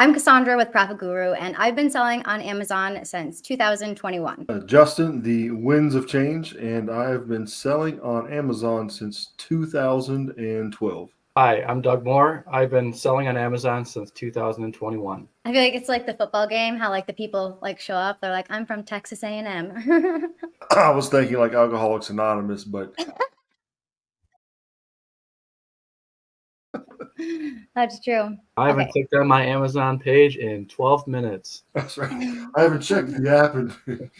I'm Cassandra with Profitl, and I've been selling on Amazon since 2021. Justin, the winds of change, and I've been selling on Amazon since 2012. Hi, I'm Doug Moore. I've been selling on Amazon since 2021. I feel like it's like the football game, how like the people like show up. They're like, I'm from Texas A&M. I was thinking like Alcoholics Anonymous, but That's true. I haven't Okay. clicked on my Amazon page in 12 minutes. that's right. I haven't checked the app in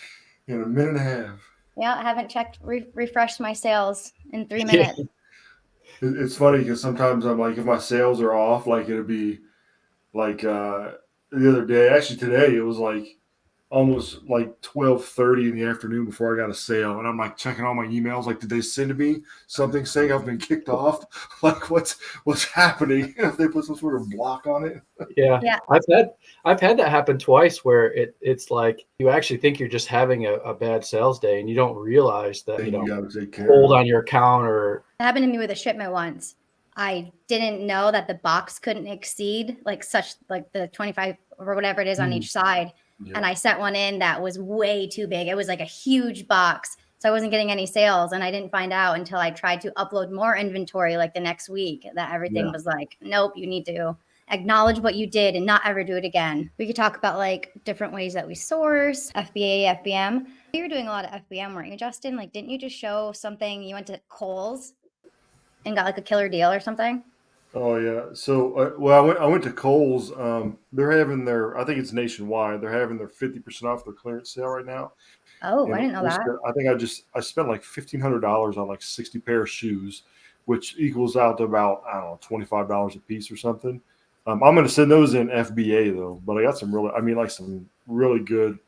a minute and a half. Yeah, I haven't refreshed my sales in 3 minutes. It's funny because sometimes I'm like, if my sales are off, like it'll be like the other day, actually today, it was like almost like 12:30 in the afternoon before I got a sale, and I'm like checking all my emails, like, did they send me something saying I've been kicked off? Like, what's happening? If they put some sort of block on it. Yeah. Yeah. I've had that happen twice where it's like you actually think you're just having a bad sales day and you don't realize that You gotta take care hold of it. on your account or It happened to me with a shipment once. I didn't know that the box couldn't exceed like the 25 or whatever it is on each side. Yeah. And I sent one in that was way too big. It was like a huge box. So I wasn't getting any sales, and I didn't find out until I tried to upload more inventory like the next week that everything was like, nope, you need to acknowledge what you did and not ever do it again. We could talk about like different ways that we source, FBA, FBM. You were doing a lot of FBM, weren't you, Justin? Like, didn't you just show something? You went to Kohl's and got like a killer deal or something? Oh yeah. So well, I went to Kohl's. They're having I think it's nationwide. They're having their 50% off their clearance sale right now. Oh, And I didn't know that. I think I spent like $1,500 on like 60 pair of shoes, which equals out to about, I don't know, $25 a piece or something. I'm going to send those in FBA though, but I got some some really good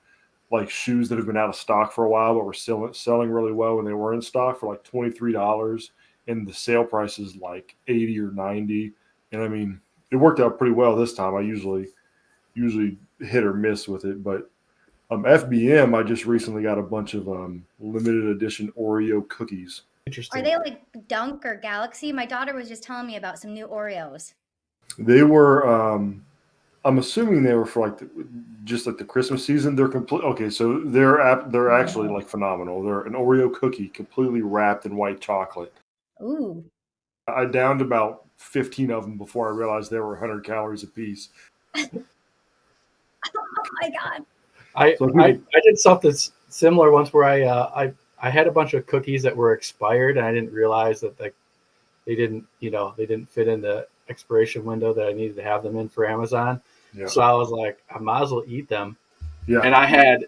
like shoes that have been out of stock for a while, but were still selling really well when they were in stock for like $23, and the sale price is like 80 or 90. And I mean, it worked out pretty well this time. I usually hit or miss with it, but FBM, I just recently got a bunch of limited edition Oreo cookies. interesting. Are they like Dunk or Galaxy? My daughter was just telling me about some new Oreos. They were, I'm assuming they were for like just like the Christmas season. They're complete. Okay, so they're actually like phenomenal. They're an Oreo cookie completely wrapped in white chocolate. Ooh. I downed about 15 of them before I realized they were 100 calories a piece. Oh my God. I did something similar once where I had a bunch of cookies that were expired, and I didn't realize that they didn't fit in the expiration window that I needed to have them in for Amazon. Yeah. So I was like, I might as well eat them. Yeah. And I had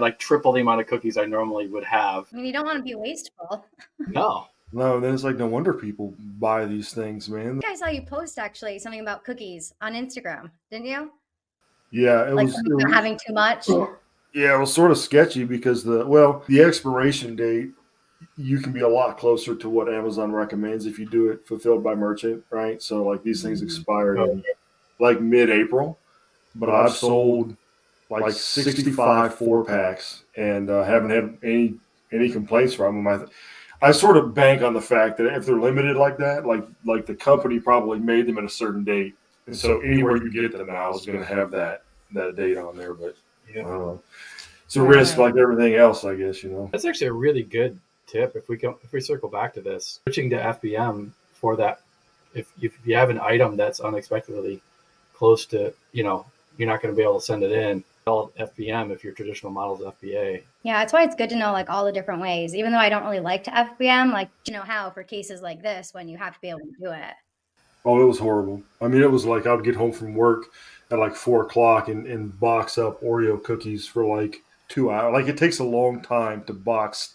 like triple the amount of cookies I normally would have. I mean, you don't want to be wasteful. No. No, then it's like no wonder people buy these things, man. I think I saw you post actually something about cookies on Instagram, didn't you? Yeah, it was having too much. Yeah, it was sort of sketchy because the expiration date, you can be a lot closer to what Amazon recommends if you do it fulfilled by merchant, right? So like these things expired in like mid-April, but I've sold like 65 4-packs and haven't had any complaints from them. I sort of bank on the fact that if they're limited like that, like the company probably made them at a certain date, and so anywhere you get them now is going to have that date on there. But I don't know. It's a risk like everything else, I guess. That's actually a really good tip. If we circle back to this, switching to FBM for that, if you have an item that's unexpectedly close to, you're not going to be able to send it in. FBM if your traditional model is FBA. Yeah, that's why it's good to know like all the different ways. Even though I don't really like to FBM, like how for cases like this when you have to be able to do it. Oh, it was horrible. I mean, it was like I would get home from work at like 4:00 and box up Oreo cookies for like 2 hours. Like it takes a long time to box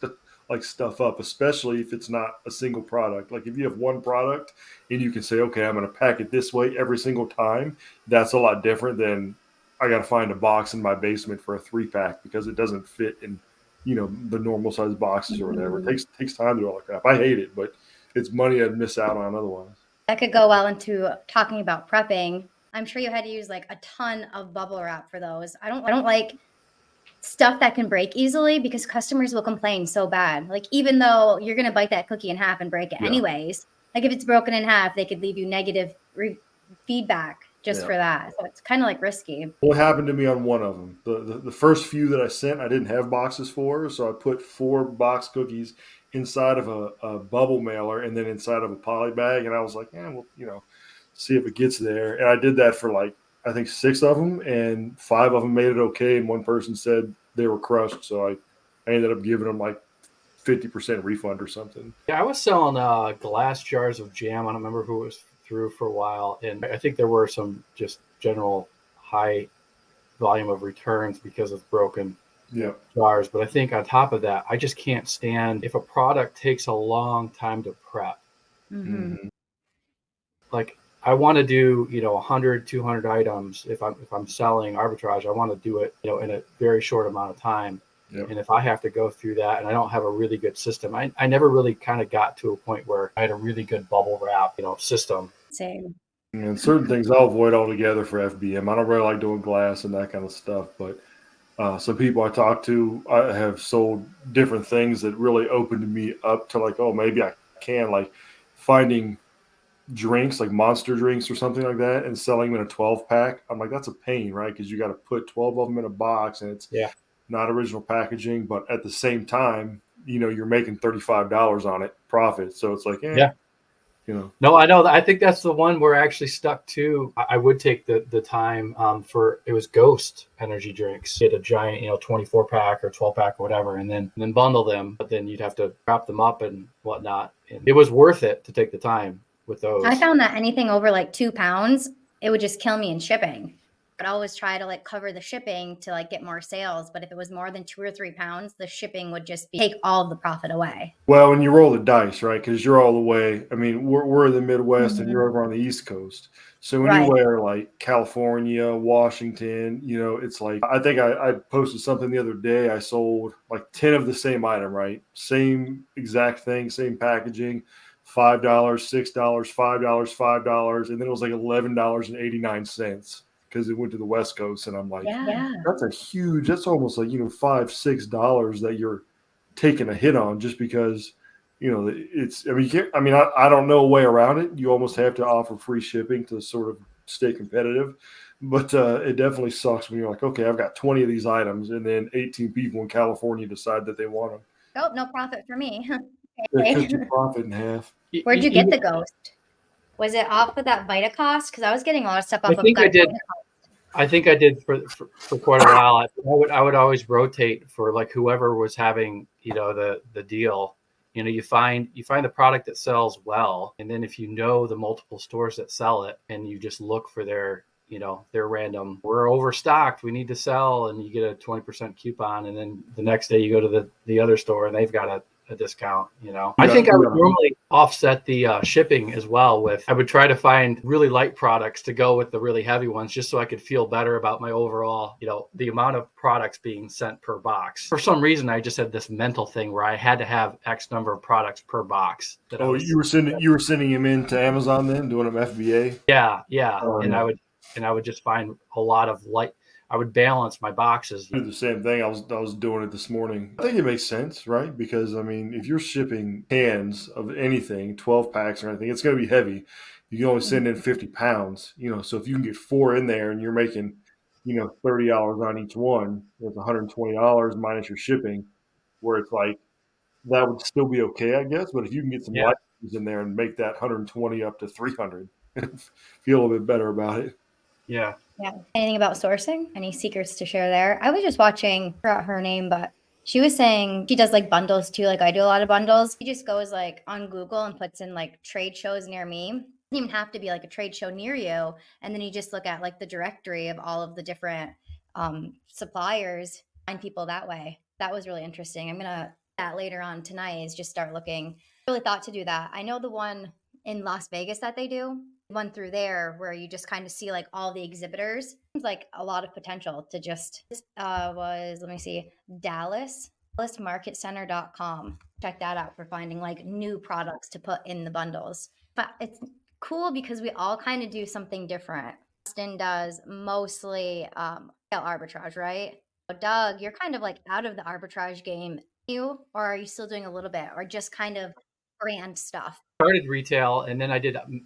stuff up, especially if it's not a single product. Like if you have one product and you can say, okay, I'm going to pack it this way every single time, that's a lot different than I got to find a box in my basement for a 3-pack because it doesn't fit in, the normal size boxes or whatever. It takes time to do all that crap. I hate it, but it's money I'd miss out on otherwise. That could go well into talking about prepping. I'm sure you had to use like a ton of bubble wrap for those. I don't like stuff that can break easily because customers will complain so bad. Like even though you're going to bite that cookie in half and break it anyways, like if it's broken in half, they could leave you negative feedback just for that. So it's kind of like risky. What happened to me on one of them? The first few that I sent, I didn't have boxes for, so I put 4 box cookies inside of a bubble mailer and then inside of a poly bag, and I was like, yeah, well, see if it gets there. And I did that for like I think 6 of them, and 5 of them made it okay, and one person said they were crushed, so I ended up giving them like 50% refund or something. Yeah, I was selling glass jars of jam. I don't remember who it was through for a while, and I think there were some just general high volume of returns because of broken jars. But I think on top of that, I just can't stand if a product takes a long time to prep. Mm-hmm. Like I want to do 100, 200 items. If I'm selling arbitrage, I want to do it in a very short amount of time. Yep. And if I have to go through that and I don't have a really good system, I never really kind of got to a point where I had a really good bubble wrap system. Same. And certain things I'll avoid altogether for FBM. I don't really like doing glass and that kind of stuff, but some people I talk to, I have sold different things that really opened me up to like, oh, maybe I can, like finding drinks like Monster drinks or something like that and selling them in a 12-pack. I'm like, that's a pain, right? Because you got to put 12 of them in a box and it's not original packaging, but at the same time, you're making $35 on it profit. So it's like, No, I know. I think that's the one where I actually stuck to. I would take the time for it was Ghost energy drinks. Get a giant 24-pack or 12-pack or whatever, and then bundle them. But then you'd have to wrap them up and whatnot. And it was worth it to take the time with those. I found that anything over like 2 pounds, it would just kill me in shipping. I'd always try to like cover the shipping to like get more sales. But if it was more than 2 or 3 pounds, the shipping would just take all of the profit away. Well, when you roll the dice, right? Because you're all the way. I mean, we're in the Midwest and you're over on the East Coast. So anywhere like California, Washington, it's like I think I posted something the other day. I sold like 10 of the same item, right? Same exact thing, same packaging. $5, $6, $5, $5, and then it was like $11.89 because it went to the West Coast. And I'm like, that's almost like, $5, $6 that you're taking a hit on just because, it's, I mean, you can't, I mean, I don't know a way around it. You almost have to offer free shipping to sort of stay competitive, but it definitely sucks when you're like, okay, I've got 20 of these items and then 18 people in California decide that they want them. Oh, no profit for me. They cut your profit in half. Where'd you get the Ghost? Was it off of that Vita cost? Because I was getting a lot of stuff off of I did. I think I did for quite a while. I would always rotate for like whoever was having the deal. You find the product that sells well, and then if the multiple stores that sell it, and you just look for their random, we're overstocked, we need to sell, and you get a 20% coupon, and then the next day you go to the other store and they've got a discount. I think I would normally offset the shipping as well with, I would try to find really light products to go with the really heavy ones, just so I could feel better about my overall, the amount of products being sent per box. For some reason, I just had this mental thing where I had to have X number of products per box. You were sending them into Amazon then, doing them FBA? Yeah. And I would just find a lot of light. I would balance my boxes. I did the same thing. I was doing it this morning. I think it makes sense, right? Because I mean, if you're shipping cans of anything, 12 packs or anything, it's going to be heavy. You can only send in 50 pounds, so if you can get 4 in there and you're making, $30 on each one, it's $120 minus your shipping, where it's like, that would still be okay, I guess. But if you can get some light in there and make that 120 up to 300, feel a little bit better about it. Yeah. Anything about sourcing? Any secrets to share there? I was just watching, I forgot her name, but she was saying she does like bundles too. Like I do a lot of bundles. She just goes like on Google and puts in like trade shows near me. It doesn't even have to be like a trade show near you. And then you just look at like the directory of all of the different suppliers, find people that way. That was really interesting. I'm going to that later on tonight is just start looking. I really thought to do that. I know the one in Las Vegas that they do. One through there where you just kind of see like all the exhibitors. Seems like a lot of potential to just let me see, DallasMarketCenter.com. Check that out for finding like new products to put in the bundles. But it's cool because we all kind of do something different. Austin does mostly arbitrage, right? So Doug, you're kind of like out of the arbitrage game, or are you still doing a little bit, or just kind of brand stuff? started retail, and then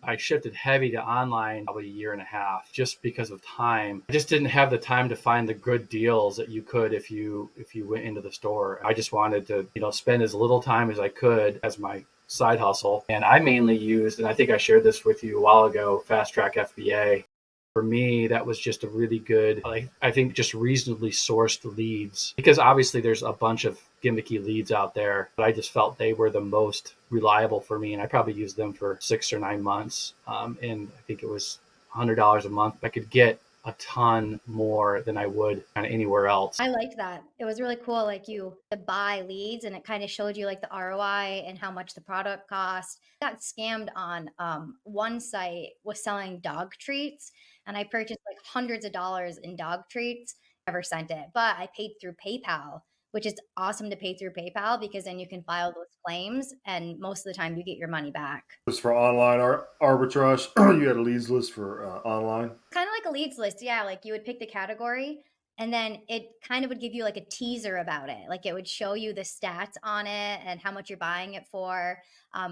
I shifted heavy to online probably a year and a half just because of time. I just didn't have the time to find the good deals that you could if you went into the store. I just wanted to, spend as little time as I could as my side hustle. And I mainly used, and I think I shared this with you a while ago, Fast Track FBA. For me, that was just a really good, I think, just reasonably sourced leads, because obviously there's a bunch of gimmicky leads out there, but I just felt they were the most reliable for me. And I probably used them for 6 or 9 months. And I think it was $100 a month. I could get a ton more than I would kind of anywhere else. I liked that. It was really cool. Like, you could buy leads and it kind of showed you like the ROI and how much the product cost. Got scammed on one site was selling dog treats, and I purchased like hundreds of dollars in dog treats. Never sent it, but I paid through PayPal, which is awesome to pay through PayPal because then you can file those claims and most of the time you get your money back. Just for online arbitrage, you had a leads list for online. Kind of like a leads list, yeah. Like, you would pick the category and then it kind of would give you like a teaser about it. Like, it would show you the stats on it and how much you're buying it for.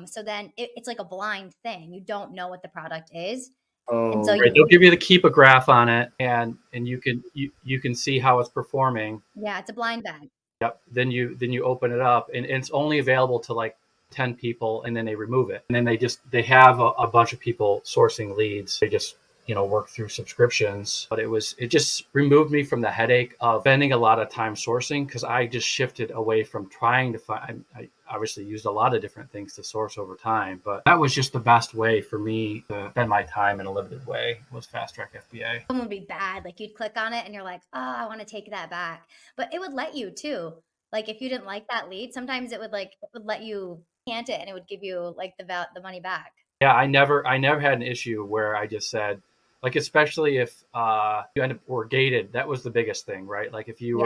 So then it's like a blind thing. You don't know what the product is. And so Right. They'll give you to keep a graph on it, and you can see how it's performing. yeah, it's a blind bag. Yep. Then you open it up, and it's only available to like 10 people, and then they remove it. And then they have a bunch of people sourcing leads. They just, work through subscriptions. But it just removed me from the headache of spending a lot of time sourcing, because I just shifted away from trying to find. I obviously used a lot of different things to source over time, but that was just the best way for me to spend my time in a limited way, was Fast Track FBA. It would be bad. Like, you'd click on it and you're like, oh, I want to take that back. But it would let you too. Like, if you didn't like that lead, sometimes it would let you cant it and it would give you like the money back. Yeah, I never had an issue where I just said, like, especially if you end up were gated, that was the biggest thing, right? Like, if you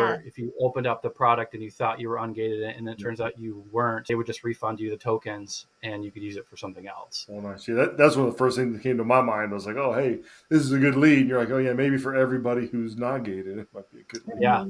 opened up the product and you thought you were ungated and it turns out you weren't, they would just refund you the tokens and you could use it for something else. Oh, nice. Yeah, that's one of the first things that came to my mind. I was like, oh, hey, this is a good lead. And you're like, oh yeah, maybe for everybody who's not gated, it might be a good lead. Yeah.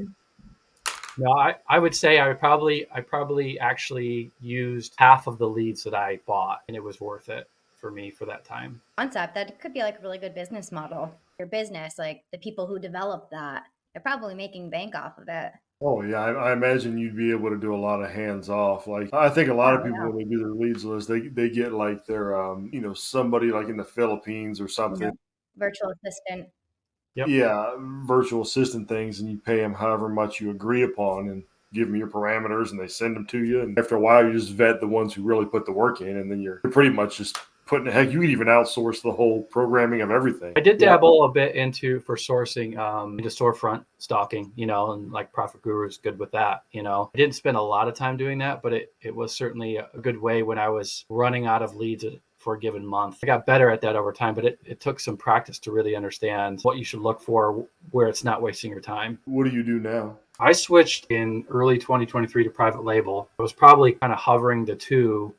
No, I would say I probably actually used half of the leads that I bought, and it was worth it for me for that time. Concept that could be like a really good business model. Your business, like the people who develop that, they're probably making bank off of it. Oh yeah, I imagine you'd be able to do a lot of hands off. Like, I think a lot of people when they do their leads list, they get like their somebody like in the Philippines or something. Virtual assistant. Yep. Yeah, virtual assistant things, and you pay them however much you agree upon, and give them your parameters, and they send them to you. And after a while, you just vet the ones who really put the work in, and then you're pretty much just putting. Heck, you could even outsource the whole programming of everything. I did dabble a bit for sourcing into storefront stalking, and like Profit Guru is good with that. I didn't spend a lot of time doing that, but it was certainly a good way when I was running out of leads for a given month. I got better at that over time, but it took some practice to really understand what you should look for, where it's not wasting your time. What do you do now? I switched in early 2023 to private label. I was probably kind of hovering the two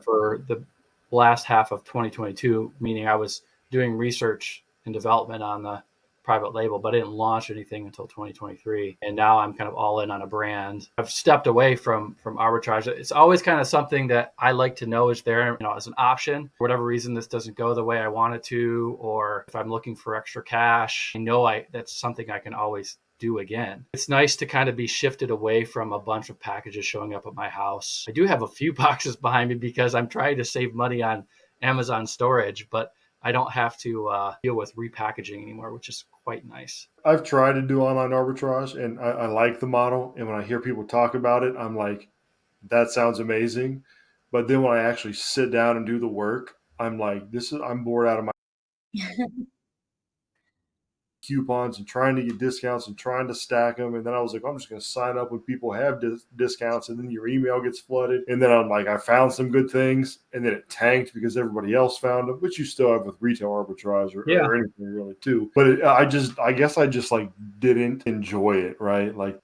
for the last half of 2022, meaning I was doing research and development on the private label, but I didn't launch anything until 2023. And now I'm kind of all in on a brand. I've stepped away from arbitrage. It's always kind of something that I like to know is there, as an option. For whatever reason, this doesn't go the way I want it to, or if I'm looking for extra cash, I know that's something I can always do again. It's nice to kind of be shifted away from a bunch of packages showing up at my house. I do have a few boxes behind me because I'm trying to save money on Amazon storage, but I don't have to deal with repackaging anymore, which is quite nice. I've tried to do online arbitrage, and I like the model. And when I hear people talk about it, I'm like, that sounds amazing. But then when I actually sit down and do the work, I'm like, I'm bored out of my coupons and trying to get discounts and trying to stack them. And then I was like, I'm just going to sign up when people have discounts, and then your email gets flooded. And then I'm like, I found some good things, and then it tanked because everybody else found them, which you still have with retail arbitrage or anything really too. But I guess I just like didn't enjoy it, right? Like,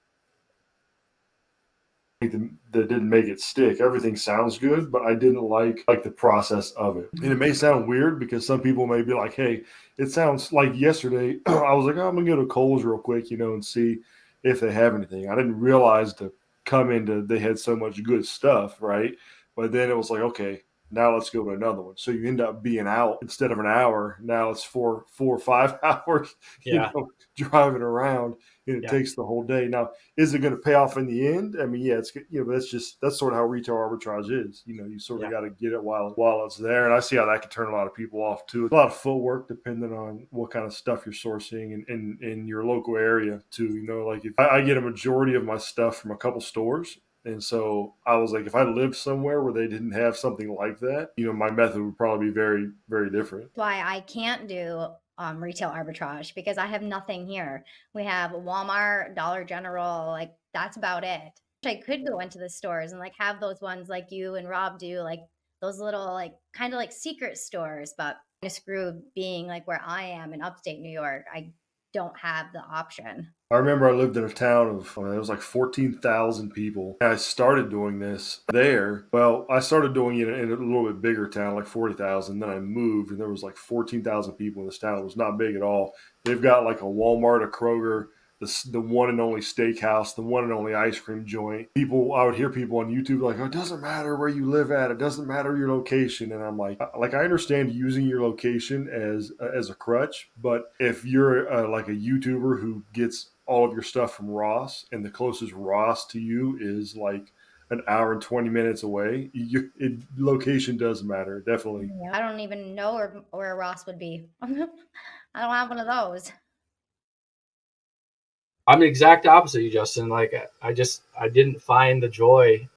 that didn't make it stick. Everything sounds good, but I didn't like the process of it. And it may sound weird because some people may be like, hey, it sounds like yesterday I was like, oh, I'm gonna go to Kohl's real quick, and see if they have anything. I didn't realize to come into they had so much good stuff, right? But then it was like, okay, Now let's go to another one. So you end up being out instead of an hour. Now it's 4 or 5 hours, Yeah. driving around, and it Yeah. takes the whole day. Now, is it going to pay off in the end? I mean, yeah, it's, but that's sort of how retail arbitrage is. You sort of got to get it while it's there. And I see how that can turn a lot of people off too. A lot of footwork depending on what kind of stuff you're sourcing in your local area too. Like if I get a majority of my stuff from a couple stores. And so I was like, if I lived somewhere where they didn't have something like that, my method would probably be very, very different. That's why I can't do retail arbitrage, because I have nothing here. We have Walmart, Dollar General, like that's about it. I could go into the stores and like have those ones like you and Rob do, like those little like kind of like secret stores, but I screw being like where I am in upstate New York. I don't have the option. I remember I lived in a town of, it was like 14,000 people. And I started doing this there. Well, I started doing it in a little bit bigger town, like 40,000. Then I moved and there was like 14,000 people in this town. It was not big at all. They've got like a Walmart, a Kroger, the one and only steakhouse, the one and only ice cream joint. I would hear people on YouTube like, oh, it doesn't matter where you live at. It doesn't matter your location. And I'm like I understand using your location as a crutch, but if you're like a YouTuber who gets all of your stuff from Ross and the closest Ross to you is like an hour and 20 minutes away, location does matter. Definitely. Yeah, I don't even know where Ross would be. I don't have one of those. I'm the exact opposite of you, Justin. Like I didn't find the joy.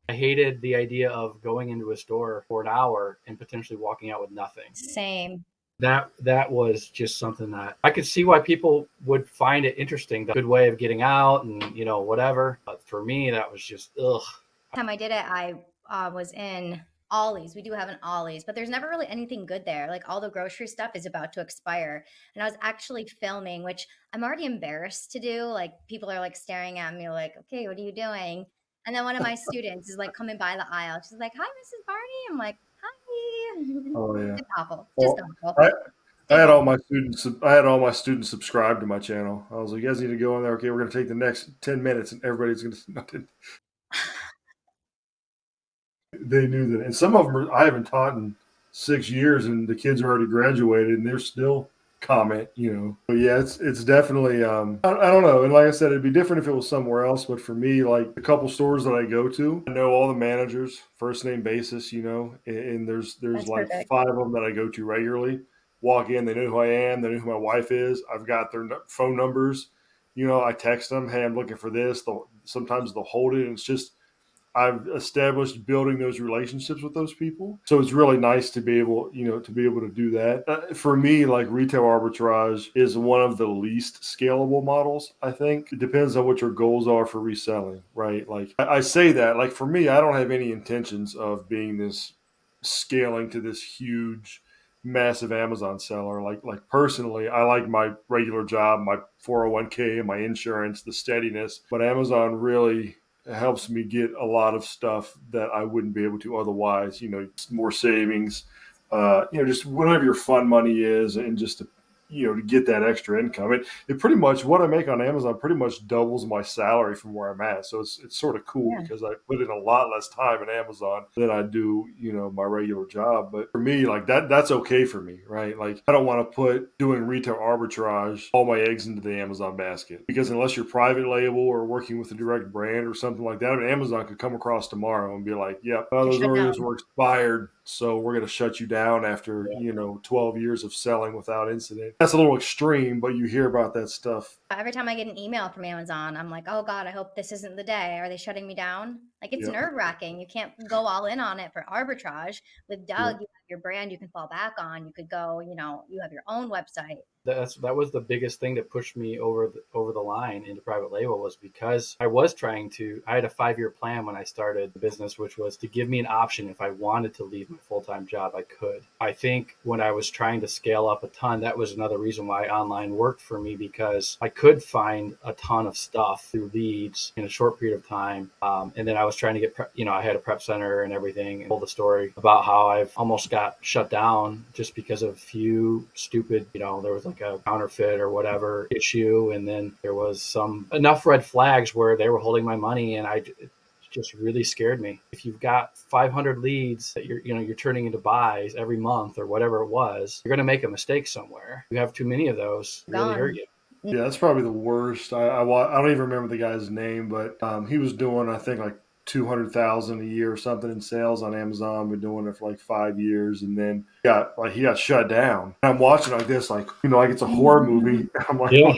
I hated the idea of going into a store for an hour and potentially walking out with nothing. Same. That was just something that I could see why people would find it interesting. The good way of getting out and whatever. But for me, that was just ugh. Time I did it, I was in Ollie's. We do have an Ollie's, but there's never really anything good there. Like all the grocery stuff is about to expire. And I was actually filming, which I'm already embarrassed to do. Like people are like staring at me like, okay, what are you doing? And then one of my students is like coming by the aisle. She's like, hi, Mrs. Barney. I'm like, hi. Oh yeah. It's awful. Well, Just awful. I had all my students subscribe to my channel. I was like, you guys need to go in there. Okay, we're going to take the next 10 minutes and everybody's going to they knew that. And some of them I haven't taught in 6 years and the kids are already graduated and they're still comment, But yeah, it's definitely I don't know. And like I said, it'd be different if it was somewhere else, but for me, like the couple stores that I go to, I know all the managers first name basis, and there's That's like perfect. 5 of them that I go to regularly. Walk in, they know who I am, they know who my wife is. I've got their phone numbers. I text them, hey, I'm looking for this. Sometimes they'll hold it, and it's just I've established building those relationships with those people. So it's really nice to be able, to do that. For me, like retail arbitrage is one of the least scalable models, I think. It depends on what your goals are for reselling, right? Like I say that, like for me, I don't have any intentions of being this scaling to this huge, massive Amazon seller. Like personally, I like my regular job, my 401k and my insurance, the steadiness, but Amazon really helps me get a lot of stuff that I wouldn't be able to otherwise, more savings, just whatever your fun money is and just to get that extra income. It pretty much, what I make on Amazon pretty much doubles my salary from where I'm at. So it's sort of cool because I put in a lot less time in Amazon than I do, my regular job. But for me, like that's okay for me, right? Like I don't want to put doing retail arbitrage, all my eggs into the Amazon basket, because unless you're private label or working with a direct brand or something like that, I mean, Amazon could come across tomorrow and be like, yep, those orders were expired. So we're going to shut you down after, 12 years of selling without incident. That's a little extreme, but you hear about that stuff. Every time I get an email from Amazon, I'm like, oh God, I hope this isn't the day. Are they shutting me down? Like it's nerve-wracking. You can't go all in on it for arbitrage. With Doug, you have your brand you can fall back on. You could go, you have your own website. That was the biggest thing that pushed me over the line into private label, was because I had a 5-year plan when I started the business, which was to give me an option. If I wanted to leave my full-time job, I could. I think when I was trying to scale up a ton, that was another reason why online worked for me, because I could find a ton of stuff through leads in a short period of time. And then I was trying to get, I had a prep center and everything, and told the story about how I've almost got shut down just because of a few stupid, there was like a counterfeit or whatever issue, and then there was enough red flags where they were holding my money, and I just really scared me. If you've got 500 leads that you're turning into buys every month or whatever it was, you're going to make a mistake somewhere. You have too many of those, really hurt you. Yeah, that's probably the worst. I don't even remember the guy's name, but he was doing, I think, like 200,000 a year or something in sales on Amazon. Been doing it for like 5 years, and then he got shut down. And I'm watching like this, like like it's a horror movie. I'm like, Yeah.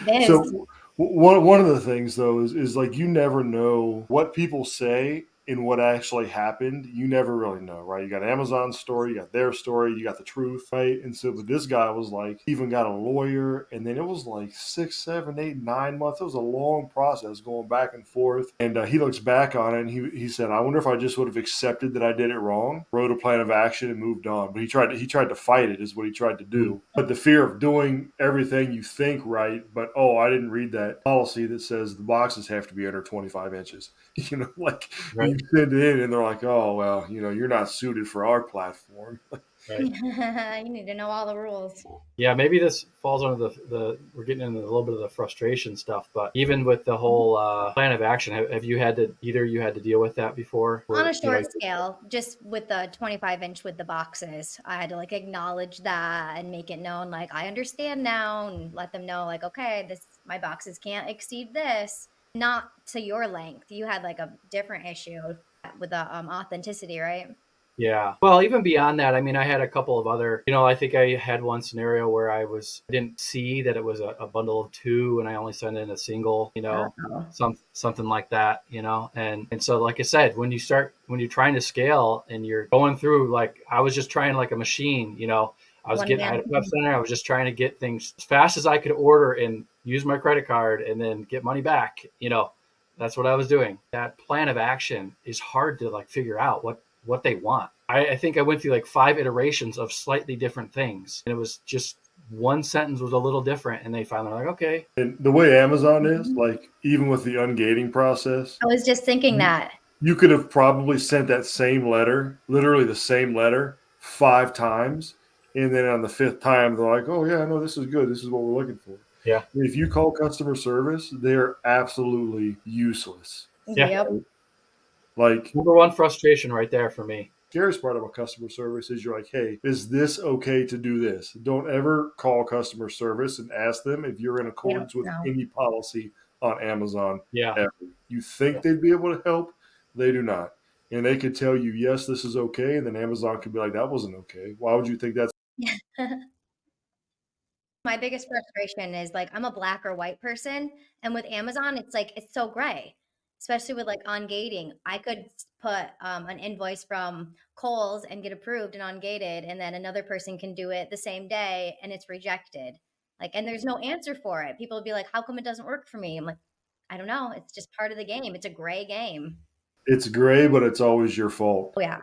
okay. So one of the things though is like you never know what people say and what actually happened. You never really know, right? You got Amazon's story, you got their story, you got the truth, right? And so, but this guy was like, even got a lawyer, and then it was like 6, 7, 8, 9 months. It was a long process going back and forth. And he looks back on it, and he said, "I wonder if I just would have accepted that I did it wrong, wrote a plan of action, and moved on." But he tried to fight it, is what he tried to do. But the fear of doing everything you think right, but I didn't read that policy that says the boxes have to be under 25 inches. Like Right. you send it in and they're like, "Oh, well, you're not suited for our platform." Right. You need to know all the rules. Yeah, maybe this falls under the we're getting into a little bit of the frustration stuff, but even with the whole plan of action, have you had to, either you had to deal with that before? On a short scale, just with the 25-inch with the boxes, I had to like acknowledge that and make it known, like, I understand now, and let them know, like, okay, my boxes can't exceed this, not to your length. You had like a different issue with the authenticity, right? Yeah. Well, even beyond that, I mean, I had a couple of other, I think I had one scenario where I didn't see that it was a bundle of 2 and I only sent in a single, something like that, and so, like I said, when you're trying to scale and you're going through, like, I was just trying like a machine, I had a web center. I was just trying to get things as fast as I could order and use my credit card and then get money back. That's what I was doing. That plan of action is hard to like figure out what they want. I think I went through like 5 iterations of slightly different things, and it was just one sentence was a little different, and they finally were like, okay. And the way Amazon is, like, even with the ungating process, I was just thinking that you could have probably sent that same letter, literally the same letter, 5 times, and then on the 5th time they're like, "Oh yeah, no, this is good. This is what we're looking for." Yeah. If you call customer service, they're absolutely useless. Yeah. Yep. Like, number one frustration right there for me. Scariest part about customer service is you're like, "Hey, is this okay to do this?" Don't ever call customer service and ask them if you're in accordance with any policy on Amazon. Yeah. Ever. You think they'd be able to help? They do not. And they could tell you, "Yes, this is okay," and then Amazon could be like, "That wasn't okay. Why would you think that's?" My biggest frustration is, like, I'm a black or white person, and with Amazon, it's like, it's so gray, especially with like ungating. I could put an invoice from Kohl's and get approved and ungated, and then another person can do it the same day and it's rejected. Like, and there's no answer for it. People will be like, "How come it doesn't work for me?" I'm like, I don't know. It's just part of the game. It's a gray game. It's gray, but it's always your fault. Oh yeah.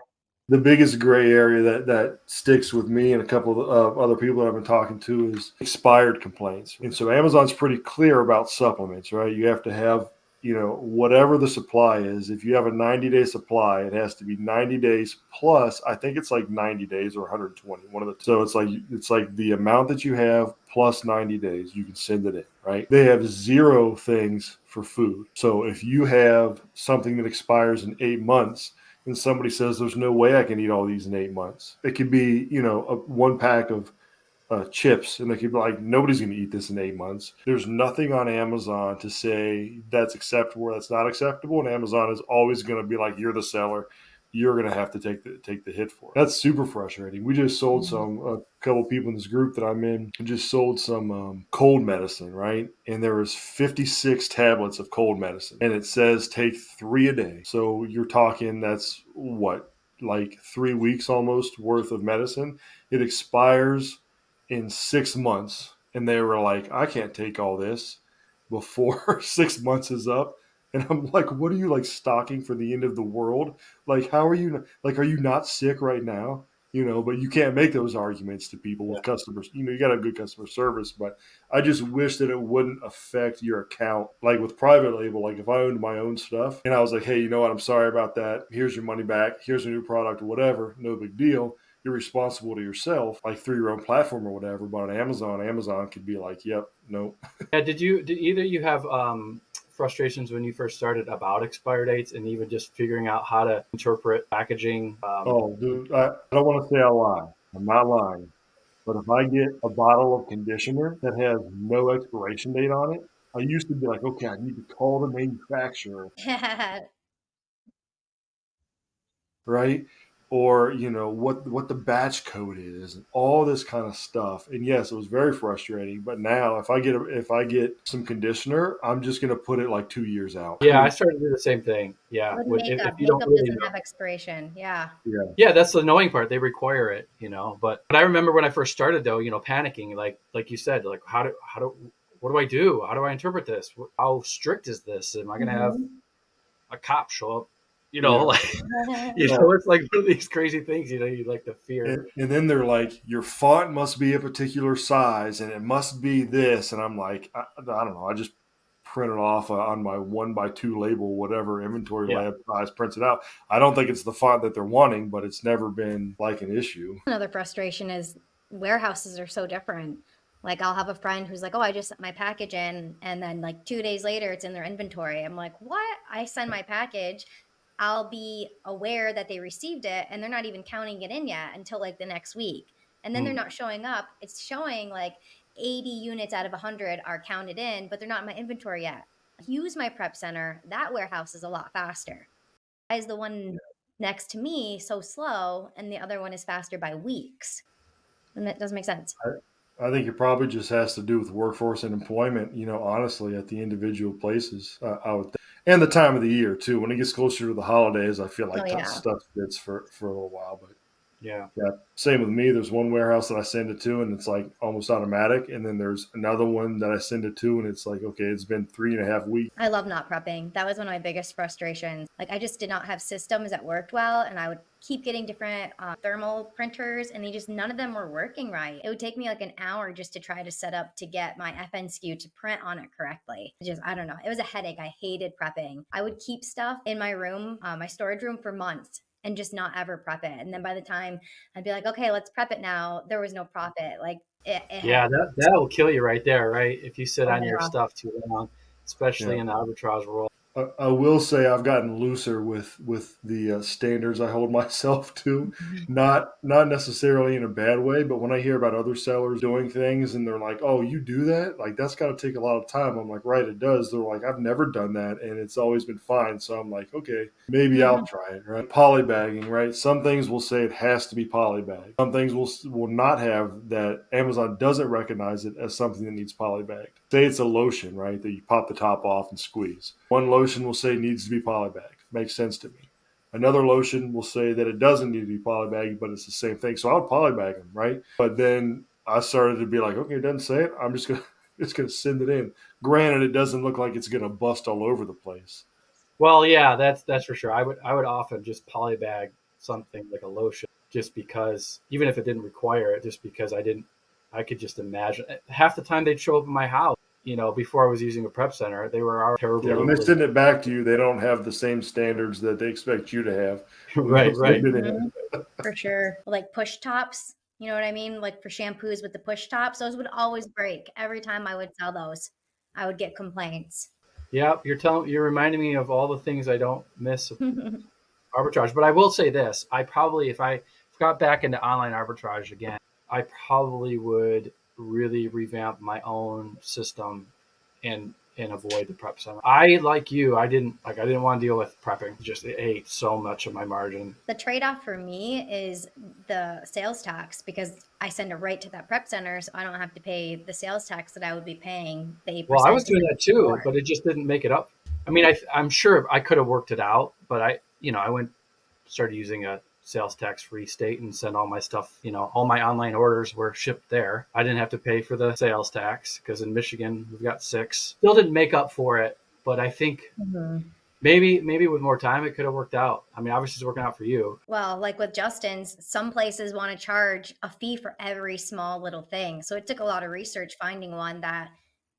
The biggest gray area that sticks with me and a couple of other people that I've been talking to is expired complaints. And so Amazon's pretty clear about supplements, right? You have to have, whatever the supply is. If you have a 90-day supply, it has to be 90 days plus, I think it's like 90 days or 120. So it's like the amount that you have plus 90 days, you can send it in, right? They have 0 things for food. So if you have something that expires in 8 months, and somebody says, "There's no way I can eat all these in 8 months." It could be, a 1 pack of chips, and they could be like, "Nobody's going to eat this in 8 months." There's nothing on Amazon to say that's acceptable or that's not acceptable, and Amazon is always going to be like, "You're the seller. You're going to have to take the hit for it." That's super frustrating. We just sold a couple people in this group that I'm in, just sold some cold medicine, right? And there was 56 tablets of cold medicine, and it says take 3 a day. So you're talking, that's what, like 3 weeks almost worth of medicine. It expires in 6 months, and they were like, "I can't take all this before 6 months is up." And I'm like, "What are you, like, stocking for the end of the world? Like, how are you, like, are you not sick right now?" But you can't make those arguments to people with customers. You got a good customer service, but I just wish that it wouldn't affect your account. Like with private label, like if I owned my own stuff and I was like, "Hey, you know what? I'm sorry about that. Here's your money back. Here's a new product," or whatever. No big deal. You're responsible to yourself, like through your own platform or whatever. But on Amazon could be like, "Yep, no." Yeah. Did either you have frustrations when you first started about expire dates and even just figuring out how to interpret packaging? Oh, dude, I don't want to say I lie. I'm not lying. But if I get a bottle of conditioner that has no expiration date on it, I used to be like, okay, I need to call the manufacturer, right? Or, what the batch code is and all this kind of stuff. And yes, it was very frustrating. But now if I get some conditioner, I'm just gonna put it like 2 years out. Yeah, I started to do the same thing. Yeah. With If makeup, you don't makeup really doesn't know. have expiration. Yeah. Yeah, that's the annoying part. They require it, but I remember when I first started though, panicking, like you said, like what do I do? How do I interpret this? How strict is this? Am I going to have a cop show up? Like, it's like one of these crazy things, you like the fear. And then they're like, your font must be a particular size and it must be this. And I'm like, I don't know. I just print it off on my 1x2 label, whatever inventory lab size prints it out. I don't think it's the font that they're wanting, but it's never been like an issue. Another frustration is warehouses are so different. Like I'll have a friend who's like, oh, I just sent my package in. And then like 2 days later, it's in their inventory. I'm like, what? I send my package. I'll be aware that they received it and they're not even counting it in yet until like the next week. And then they're not showing up. It's showing like 80 units out of 100 are counted in, but they're not in my inventory yet. Use my prep center. That warehouse is a lot faster. Why is the one next to me so slow and the other one is faster by weeks? And that doesn't make sense. I think it probably just has to do with workforce and employment, honestly, at the individual places, I would think. And the time of the year, too. When it gets closer to the holidays, I feel like that stuff fits for a little while. But yeah, same with me. There's one warehouse that I send it to, and it's like almost automatic. And then there's another one that I send it to, and it's like, okay, it's been 3.5 weeks. I love not prepping. That was one of my biggest frustrations. Like I just did not have systems that worked well, and I would keep getting different thermal printers, and none of them were working right. It would take me like an hour just to try to set up to get my FNSKU to print on it correctly. I don't know. It was a headache. I hated prepping. I would keep stuff in my room, my storage room, for months and just not ever prep it. And then by the time I'd be like, okay, let's prep it now, there was no profit. Like that'll kill you right there, right? If you sit on your stuff too long, especially in the arbitrage world. I will say I've gotten looser with the standards I hold myself to, not necessarily in a bad way, but when I hear about other sellers doing things and they're like, "Oh, you do that? Like that's got to take a lot of time." I'm like, "Right, it does." They're like, "I've never done that, and it's always been fine." So I'm like, "Okay, maybe I'll try it." Right? Polybagging, right? Some things will say it has to be polybagged. Some things will not have that. Amazon doesn't recognize it as something that needs polybagged. Say it's a lotion, right? That you pop the top off and squeeze. One lotion will say it needs to be polybagged. Makes sense to me. Another lotion will say that it doesn't need to be polybagged, but it's the same thing. So I would polybag them, right? But then I started to be like, okay, it doesn't say it. I'm just gonna send it in. Granted, it doesn't look like it's gonna bust all over the place. Well, yeah, that's for sure. I would often just polybag something like a lotion, just because, even if it didn't require it, just because I could just imagine half the time they'd show up in my house. Before I was using a prep center, they were terrible. Yeah, when they send it back to you, they don't have the same standards that they expect you to have. Right. For sure. Like push tops, you know what I mean? Like for shampoos with the push tops, those would always break. Every time I would sell those, I would get complaints. Yeah, you're reminding me of all the things I don't miss arbitrage. But I will say this: I probably, if I got back into online arbitrage again, I probably would really revamp my own system and avoid the prep center. I, like you, I didn't want to deal with prepping. Just it ate so much of my margin. The trade-off for me is the sales tax, because I send it right to that prep center, so I don't have to pay the sales tax that I would be paying. Well, I was doing that too, but it just didn't make it up. I mean, I'm sure I could have worked it out, but I started using a sales tax free state and send all my stuff, all my online orders were shipped there. I didn't have to pay for the sales tax because in Michigan we've got 6. Still didn't make up for it, but I think maybe with more time it could have worked out. I mean, obviously it's working out for you. Well, like with Justin's, some places want to charge a fee for every small little thing. So it took a lot of research finding one that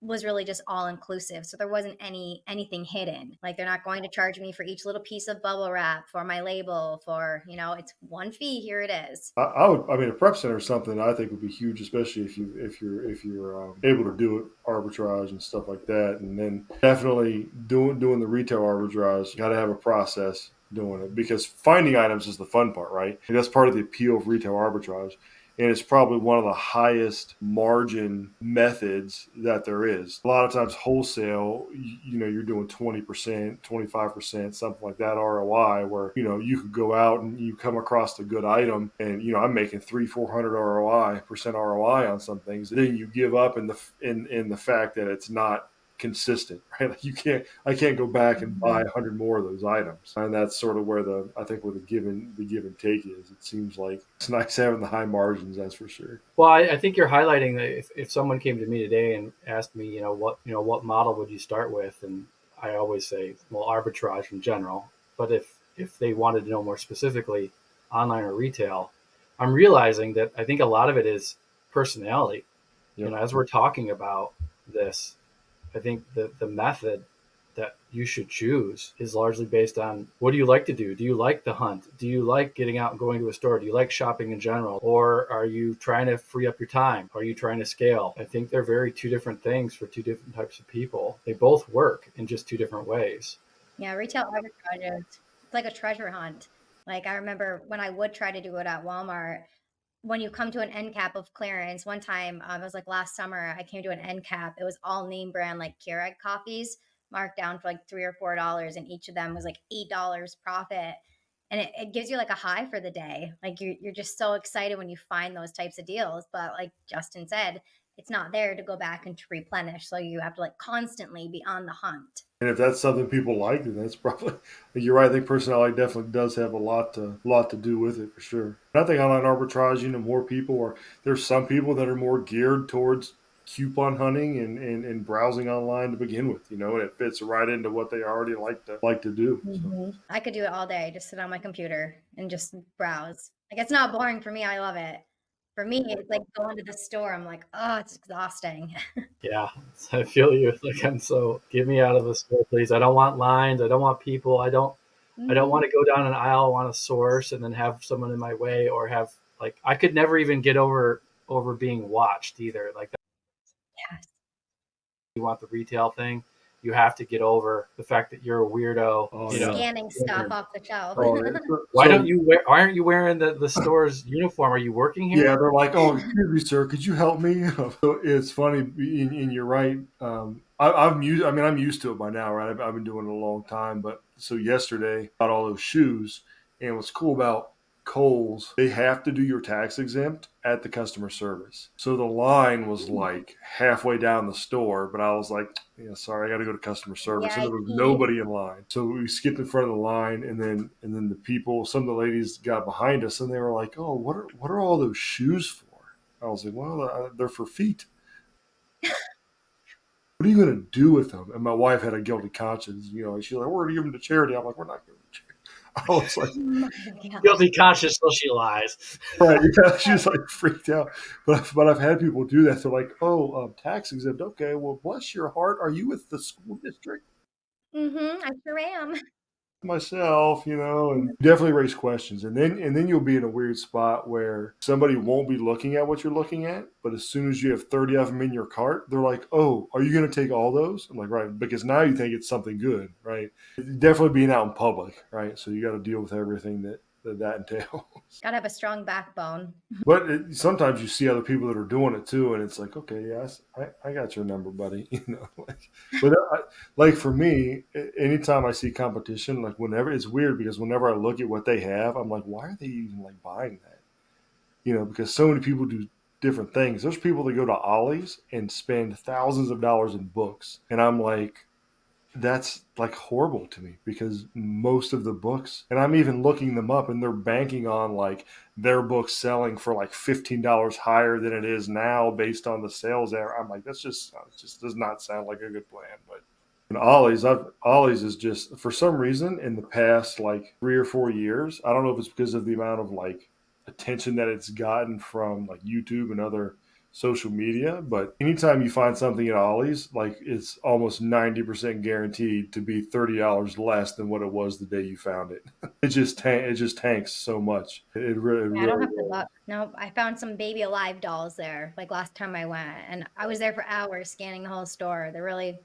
was really just all inclusive. So there wasn't anything hidden. Like they're not going to charge me for each little piece of bubble wrap, for my label, for, it's one fee, here it is. I mean, a prep center is something I think would be huge, especially if you're able to do it, arbitrage and stuff like that. And then definitely doing the retail arbitrage, you got to have a process doing it, because finding items is the fun part, right? And that's part of the appeal of retail arbitrage. And it's probably one of the highest margin methods that there is. A lot of times wholesale, you're doing 20%, 25%, something like that ROI, where, you could go out and you come across a good item and, I'm making 300-400 ROI on some things. And then you give up in the fact that it's not consistent, right? Like I can't go back and buy 100 more of those items. And that's sort of where the give and take is. It seems like it's nice having the high margins, that's for sure. Well, I think you're highlighting that if someone came to me today and asked me, what model would you start with? And I always say, well, arbitrage in general. But if they wanted to know more specifically online or retail, I'm realizing that I think a lot of it is personality. Yep. As we're talking about this, I think the method that you should choose is largely based on, what do you like to do? Do you like the hunt? Do you like getting out and going to a store? Do you like shopping in general? Or are you trying to free up your time? Are you trying to scale? I think they're very two different things for two different types of people. They both work in just two different ways. Yeah, retail arbitrage is like a treasure hunt. Like I remember when I would try to do it at Walmart, when you come to an end cap of clearance, one time, it was like last summer, I came to an end cap. It was all name brand, like Keurig coffees, marked down for like $3 or $4, and each of them was like $8 profit. And it gives you like a high for the day. Like you're just so excited when you find those types of deals. But like Justin said, it's not there to go back and to replenish. So you have to like constantly be on the hunt. And if that's something people like, then that's probably, you're right. I think personality definitely does have a lot to do with it, for sure. And I think online arbitrage, more people there's some people that are more geared towards coupon hunting and browsing online to begin with, and it fits right into what they already like to do. Mm-hmm. So I could do it all day, just sit on my computer and just browse. Like it's not boring for me. I love it. For me, it's like going to the store. I'm like, oh, it's exhausting. Yeah, I feel you. Like get me out of the store, please. I don't want lines. I don't want people. I don't want to go down an aisle, want a source, and then have someone in my way, or have I could never even get over being watched either. Like that. Yes. You want the retail thing, you have to get over the fact that you're a weirdo. Scanning stuff off the shelf. Aren't you wearing the store's uniform? Are you working here? Yeah, they're like, oh, excuse me, sir, could you help me? It's funny, and you're right. I'm used to it by now, right? I've been doing it a long time. But so yesterday, got all those shoes, and what's cool about Kohl's, they have to do your tax exempt at the customer service. So the line was like halfway down the store, but I was like, yeah, sorry, I got to go to customer service. Yeah, and there was nobody in line. So we skipped in front of the line, and then the people, some of the ladies got behind us, and they were like, oh, what are all those shoes for? I was like, well, they're for feet. What are you going to do with them? And my wife had a guilty conscience. She's like, we're going to give them to charity. I'm like, we're not giving them to charity. I was like, guilty conscious till she lies. Right. Yeah, she was like freaked out. But I've had people do that. They're like, oh, tax exempt. Okay, well, bless your heart. Are you with the school district? Mm-hmm. I sure am. Myself, and definitely raise questions. And then you'll be in a weird spot where somebody won't be looking at what you're looking at. But as soon as you have 30 of them in your cart, they're like, oh, are you going to take all those? I'm like, right. Because now you think it's something good, right? Definitely being out in public, right? So you got to deal with everything that entails. Gotta have a strong backbone. But sometimes you see other people that are doing it too, and it's like, okay, yes, I got your number, buddy. But for me, anytime I see competition, like whenever, it's weird because whenever I look at what they have, I'm like, why are they even buying that? Because so many people do different things. There's people that go to Ollie's and spend thousands of dollars in books, and I'm like, that's horrible to me because most of the books, and I'm even looking them up, and they're banking on their books selling for $15 higher than it is now based on the sales there. I'm like, it just does not sound like a good plan. But Ollie's is just, for some reason, in the past 3 or 4 years, I don't know if it's because of the amount of attention that it's gotten from YouTube and other social media, but anytime you find something at Ollie's, like it's almost 90% guaranteed to be $30 less than what it was the day you found it. It just tanks so much. It Yeah, I don't really have the luck. No, I found some Baby Alive dolls there, like last time I went, and I was there for hours scanning the whole store. There isn't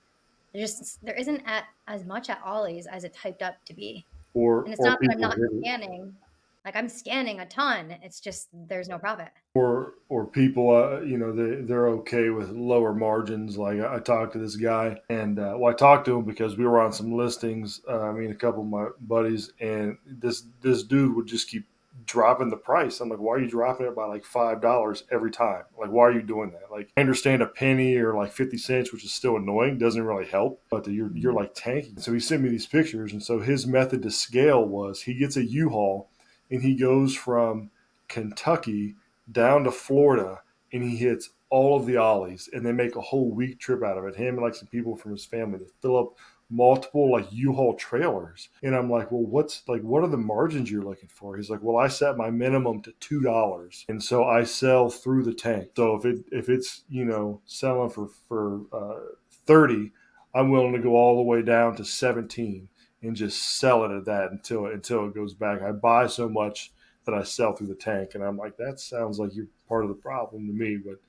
as much at Ollie's as it's hyped up to be. And it's or not that I'm people not hit it. scanning. Like I'm scanning a ton. It's just there's no profit. Or people, they're okay with lower margins. Like I talked to this guy, and I talked to him because we were on some listings. A couple of my buddies, and this dude would just keep dropping the price. I'm like, why are you dropping it by like $5 every time? Like, why are you doing that? Like, I understand a penny or like 50 cents, which is still annoying, doesn't really help, but you're like tanking. So he sent me these pictures, and so his method to scale was he gets a U-Haul, and he goes from Kentucky down to Florida, and he hits all of the Ollies, and they make a whole week trip out of it. Him and like some people from his family, they fill up multiple like U-Haul trailers. And I'm like, well, what are the margins you're looking for? He's like, well, I set my minimum to $2, and so I sell through the tank. So if it's selling for 30, I'm willing to go all the way down to 17 and just sell it at that until it goes back. I buy so much that I sell through the tank. And I'm like, that sounds like you're part of the problem to me. But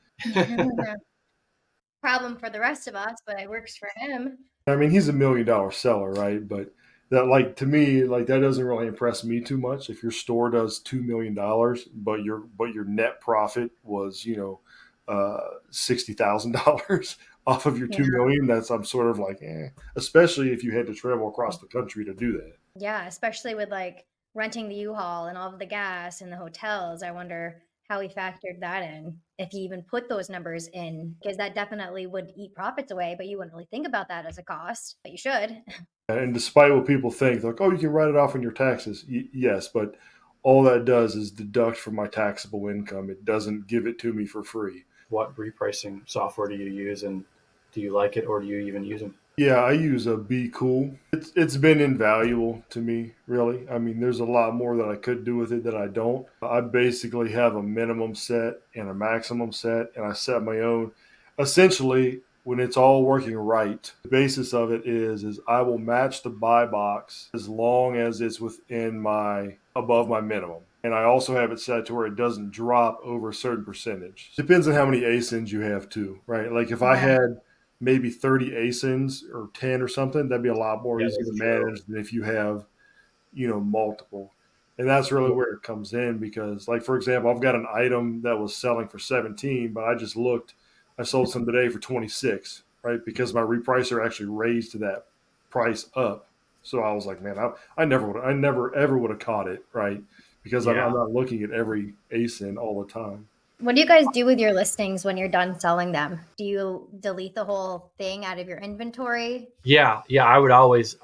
problem for the rest of us, but it works for him. I mean, he's $1 million seller, right? But that, like, to me, like that doesn't really impress me too much. If your store does $2 million, but your net profit was $60,000 off of your Yeah. 2 million, I'm sort of like, especially if you had to travel across the country to do that. Yeah, especially with like renting the U-Haul and all of the gas and the hotels. I wonder how he factored that in, if he even put those numbers in, because that definitely would eat profits away, but you wouldn't really think about that as a cost, but you should. And despite what people think, like, oh, you can write it off on your taxes. Yes, but all that does is deduct from my taxable income. It doesn't give it to me for free. What repricing software do you use, and do you like it, or do you even use them? Yeah, I use a Bqool. It's been invaluable to me, really. I mean, there's a lot more that I could do with it that I don't. I basically have a minimum set and a maximum set, and I set my own. Essentially, when it's all working right, the basis of it is I will match the buy box as long as it's within my above my minimum. And I also have it set to where it doesn't drop over a certain percentage. Depends on how many ASINs you have too, right? Like if I had maybe 30 ASINs or 10 or something, that'd be a lot more easy to manage than if you have, multiple. And that's really where it comes in because, like, for example, I've got an item that was selling for 17, but I sold some today for 26, right? Because my repricer actually raised that price up. So I was like, man, I never ever would have caught it, right? Because I'm not looking at every ASIN all the time. What do you guys do with your listings when you're done selling them? Do you delete the whole thing out of your inventory? Yeah. I would always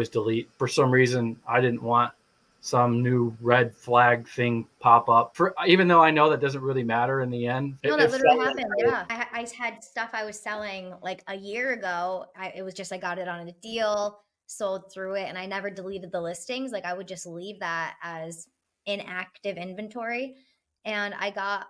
delete. For some reason, I didn't want some new red flag thing pop up. Even though I know that doesn't really matter in the end. No, that literally happened. Yeah, I had stuff I was selling like a year ago. It was just I got it on a deal, sold through it, and I never deleted the listings. Like I would just leave that as inactive inventory. And I got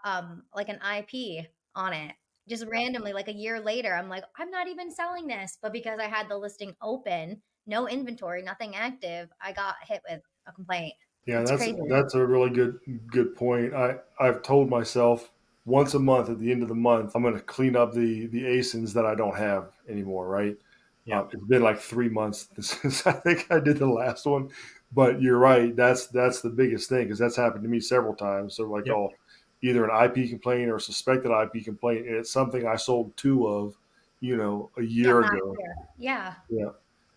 like an IP on it just randomly, like a year later. I'm like, I'm not even selling this, but because I had the listing open, no inventory, nothing active, I got hit with a complaint. Yeah, It's crazy. that's a really good point. I've told myself once a month at the end of the month I'm going to clean up the ASINs that I don't have anymore. Right? Yeah. It's been like 3 months since I think I did the last one, but you're right. That's the biggest thing because that's happened to me several times. So like, either an IP complaint or a suspected IP complaint, and it's something I sold two of, a year ago. Yeah. Yeah.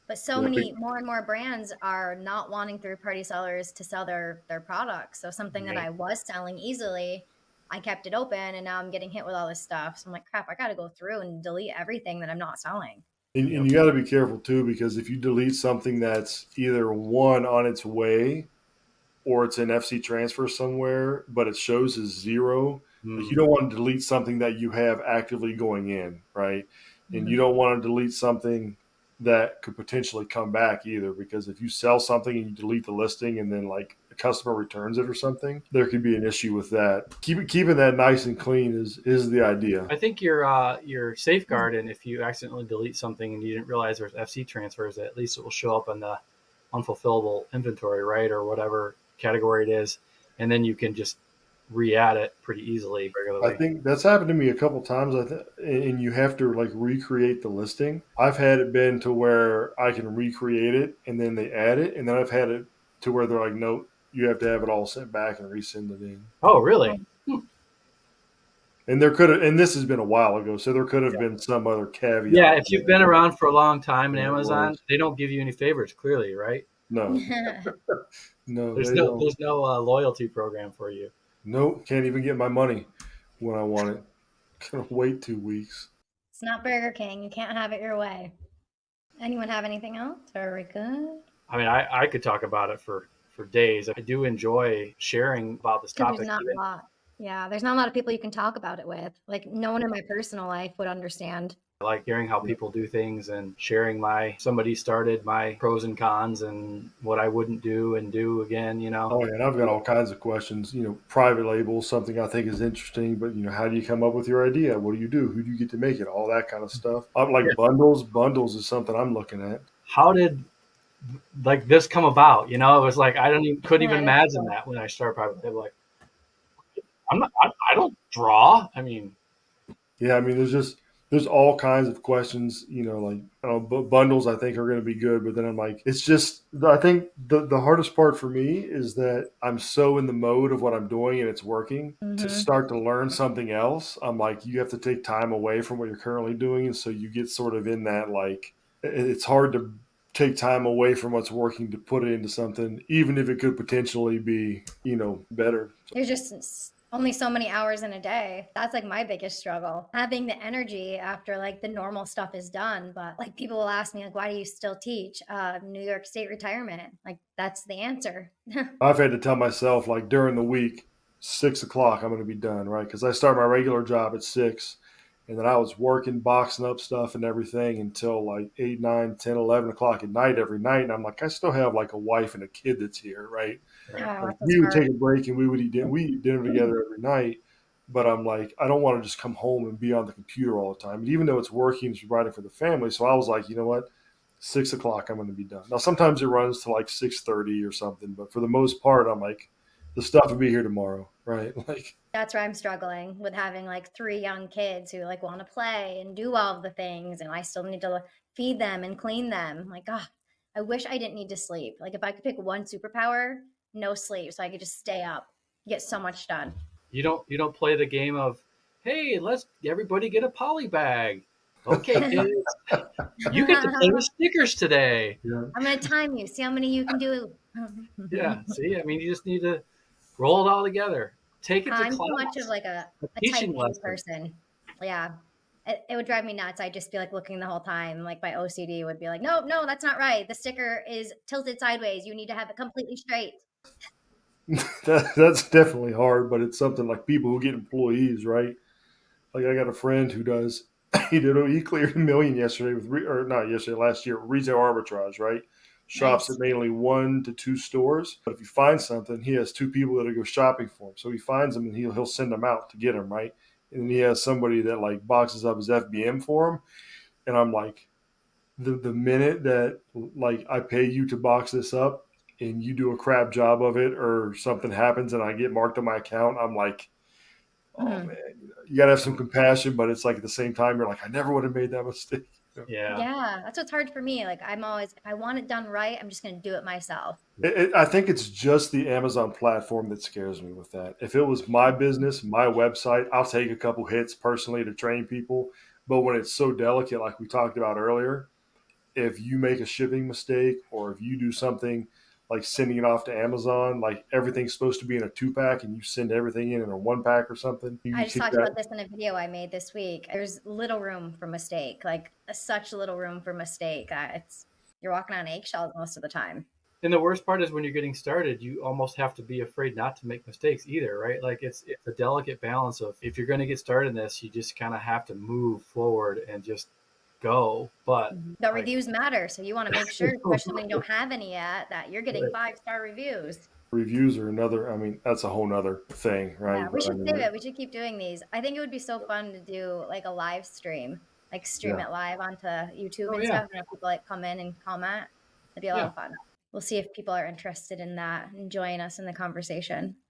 But many more and more brands are not wanting third-party sellers to sell their products. So something that I was selling easily, I kept it open, and now I'm getting hit with all this stuff. So I'm like, crap, I got to go through and delete everything that I'm not selling. And you got to be careful too, because if you delete something that's either one on its way or it's an FC transfer somewhere, but it shows as zero, like you don't want to delete something that you have actively going in, right? And you don't want to delete something that could potentially come back either, because if you sell something and you delete the listing and then like a customer returns it or something, there could be an issue with that. Keeping that nice and clean is the idea. I think your safeguard, and if you accidentally delete something and you didn't realize there's FC transfers, at least it will show up on the unfulfillable inventory, right, or whatever category it is, and then you can just re-add it pretty easily regularly. I think that's happened to me a couple times. And you have to like recreate the listing. I've had it been to where I can recreate it and then they add it, and then I've had it to where they're like, no, you have to have it all sent back and resend it in. Oh, really? And this has been a while ago, so there could have been some other caveat. Yeah, if you've been around for a long time in Amazon, they don't give you any favors, clearly, right? No. No, there's no loyalty program for you. Nope, can't even get my money when I want it. Gotta wait 2 weeks. It's not Burger King. You can't have it your way. Anyone have anything else? Are we good? I mean, I could talk about it for days. I do enjoy sharing about this topic. There's not a lot. Yeah, there's not a lot of people you can talk about it with. Like, no one in my personal life would understand. I like hearing how people do things and sharing somebody started my pros and cons and what I wouldn't do and do again, you know. Oh, yeah, and I've got all kinds of questions. Private labels, something I think is interesting, but how do you come up with your idea? What do you do? Who do you get to make it? All that kind of stuff. I'm like bundles. Bundles is something I'm looking at. How did like this come about? It was like couldn't even imagine that when I started private label. Like, I don't draw. I mean, yeah, I mean, there's all kinds of questions, bundles I think are going to be good, but then I'm like, it's just, I think the hardest part for me is that I'm so in the mode of what I'm doing and it's working. To start to learn something else, I'm like, you have to take time away from what you're currently doing. And so you get sort of in that, like, it's hard to take time away from what's working to put it into something, even if it could potentially be, better. There's just only so many hours in a day. That's like my biggest struggle, having the energy after like the normal stuff is done. But like people will ask me, like, why do you still teach New York State retirement? Like, that's the answer. I've had to tell myself, like, during the week, 6 o'clock, I'm going to be done, right? Because I start my regular job at 6. And then I was working, boxing up stuff and everything until like 8, 9, 10, 11 o'clock at night every night. And I'm like, I still have like a wife and a kid that's here, right? Like, we would take a break and we would eat dinner together every night. But I'm like, I don't want to just come home and be on the computer all the time. And even though it's working, it's providing for the family. So I was like, you know what? 6 o'clock, I'm going to be done. Now, sometimes it runs to like 6:30 or something. But for the most part, I'm like, the stuff will be here tomorrow, right? Like, that's where I'm struggling with having like 3 young kids who like want to play and do all of the things. And I still need to feed them and clean them. Like, I wish I didn't need to sleep. Like if I could pick one superpower, no sleep. So I could just stay up, get so much done. You don't play the game of, hey, let's everybody get a poly bag. Okay, kids, you get to play with stickers today. Yeah. I'm going to time you. See how many you can do. Yeah. See, I mean, you just need to roll it all together. Take it to class. I'm too much of like a teaching type A person. Yeah. It would drive me nuts. I'd just be like looking the whole time. Like my OCD would be like, no, that's not right. The sticker is tilted sideways. You need to have it completely straight. That's definitely hard, but it's something like people who get employees, right? Like I got a friend who does, he cleared $1 million yesterday last year, retail arbitrage, right? Shops at mainly 1 to 2 stores. But if he finds something, he has 2 people that go shopping for him. So he finds them and he'll send them out to get them, right? And then he has somebody that like boxes up his FBM for him. And I'm like, the minute that like I pay you to box this up and you do a crap job of it or something happens and I get marked on my account, I'm like, oh man, you got to have some compassion, but it's like at the same time, you're like, I never would have made that mistake. Yeah, that's what's hard for me. Like I'm always, if I want it done right, I'm just going to do it myself. I think it's just the Amazon platform that scares me with that. If it was my business, my website, I'll take a couple hits personally to train people. But when it's so delicate, like we talked about earlier, if you make a shipping mistake or if you do something like sending it off to Amazon, like everything's supposed to be in a 2-pack and you send everything in a 1-pack or something. I just talked about this in a video I made this week. There's little room for mistake, like such little room for mistake. You're walking on eggshells most of the time. And the worst part is when you're getting started, you almost have to be afraid not to make mistakes either, right? Like it's a delicate balance of if you're going to get started in this, you just kind of have to move forward and just go. But the reviews matter, so you want to make sure, especially when you don't have any yet, that you're getting 5-star reviews. Reviews are another, I mean, that's a whole nother thing, right? Yeah, we But I should mean, save it. We should keep doing these. I think it would be so fun to do like a live stream, like stream Yeah. it live onto YouTube Oh, and yeah. stuff, and have people like come in and comment. That'd be a lot Yeah. of fun. We'll see if people are interested in that and join us in the conversation.